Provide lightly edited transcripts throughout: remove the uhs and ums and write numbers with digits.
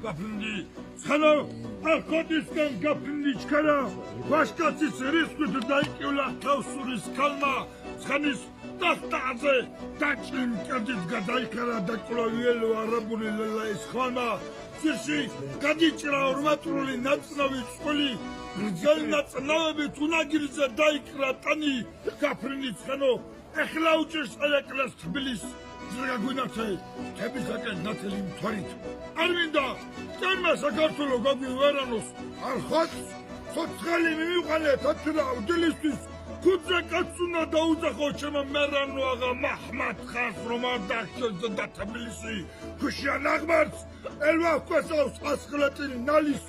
გაფრინდი ცხენა არქოდისგან გაფრინდი ჩქარა ვაშკაცის რისკვით დაიკივლა თავსურის ქალმა ცხენის ტახტაზე დაჭრილ მკერდის გადაიქარა და კვლავიელო არაბული ლელაის ხალმა ძირში გადიჭრა ორმატრული ნაწნავი წყული გრძელი ნაწნავებით უნაგირზე დაიკრა ტანი გაფრინდი ცხენო ეხლა უჭერს ელეკლას თბილის ზრგაგვინათე თებისაკენ ნათელი მთვარით არ მინდა წერმა საქართველო გაგვივარანოს არ ხოც ცოცხალი მივიყანე თათრა უდილისთვის ქუძე კაც უნდა დაუძახო ჩემო მერანო აღა მაჰმად ხას რომ არ დახჭოს და თბილისი ქუშიან აღმარც ელვა ქვესავს ასხლეტილი ნალის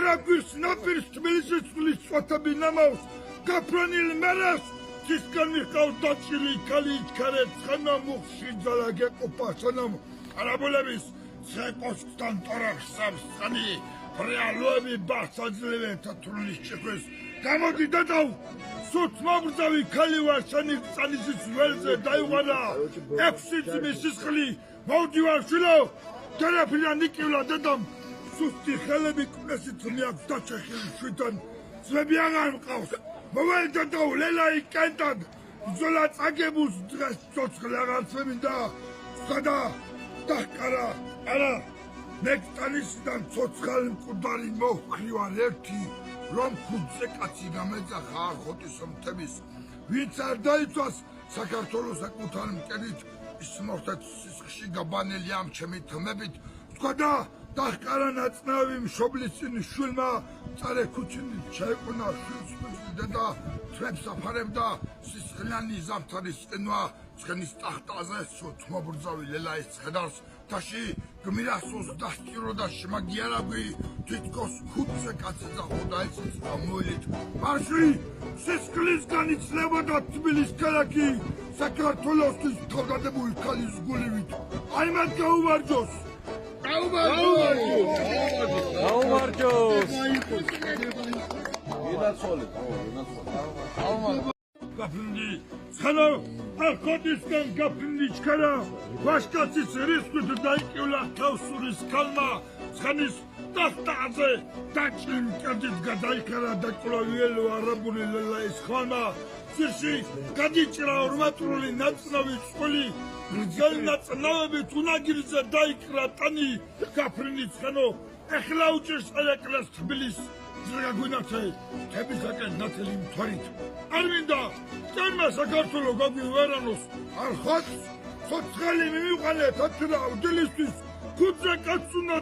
არაგვირს ნაპირს თბილისის წყლის წვათები ნამავს გაფრენილ მერას Tiskan mihkav daçili kali içkaret ცხენა მუხში ძალა გეყოფა სანამ არაბულების ცეკოსთან ტორახსავს ცხენი რეალოები ბახსაძლევენ თათრულის ჭიქვის გამოდი დადავ სუთ მობრძავი ქალი ვარ შენი წანისის ველზე დაიღვარა 6 ძმის სისხლი მოვდივარ შილო თერაპია ნიკივლა დედამ სუსტი ხელები კვნესით მიაქვს დაჩეხილი შვიდან ძმები აღარ მყავს მოვალდა და ლელაი კენტად ზოლა წაგებუს დღეს ცოცხლ აღარცები და სკადა დაკარა არა ნექტანისიდან ცოცხალ მკვდარი მოხრივარ ერთი რომ ქუძე კაცი გამეძახა არხოტის მთების ვინც არ დაიცვას საქართველოს საკუთარ მკერდით ის მოხდეთ სისხლში გაბანელი ამ ჩემი თმებით სკადა დაკარა ნაწნავი მშობლის წინ შვილმა წარე ქუჩინი შეეყნა შვილს და თრებს აფარებდა სისხლიანი ზამთრის ყინვა ცხენის ტახტაზე სუთ მობრძავი ლელაის ხედავს თაში გმირასოს დასჭიროდა შემაგიარაგვი თითქოს ქუცე კაცი ძახოდა იცის გამოილით მარში სისხლისგან იცლებოდა თბილის ქალაქი საქართველოსთვის თავდადებული ქალის გულივით აი მათ გაუმარჯოს გაფრინდი ცხენა არქოდისგან გაფრინდი ჩქარა ვაშკაცის რისკვით დაიკივლა თავსურის ქალმა ცხენის ტახტაზე დაჭრილ მკერდის გადაიქარა და კვლავიელო არაბული ლელაის ხალმა ძირში გადიჭრა ორმატრული ნაწნავი წყული გრძელი ნაწნავებით უნაგირზე დაიკრა ტანი გაფრინდი ცხენო ეხლა უჭერს ელეკლას თბილის ზრგაგვინათე თებისაკენ ნათელი მთვარით არ მინდა წერმა საქართველო გაგვივარანოს არ ხოც ცოცხალი მივიყანე თათრა უდილისთვის ქუძე კაც უნდა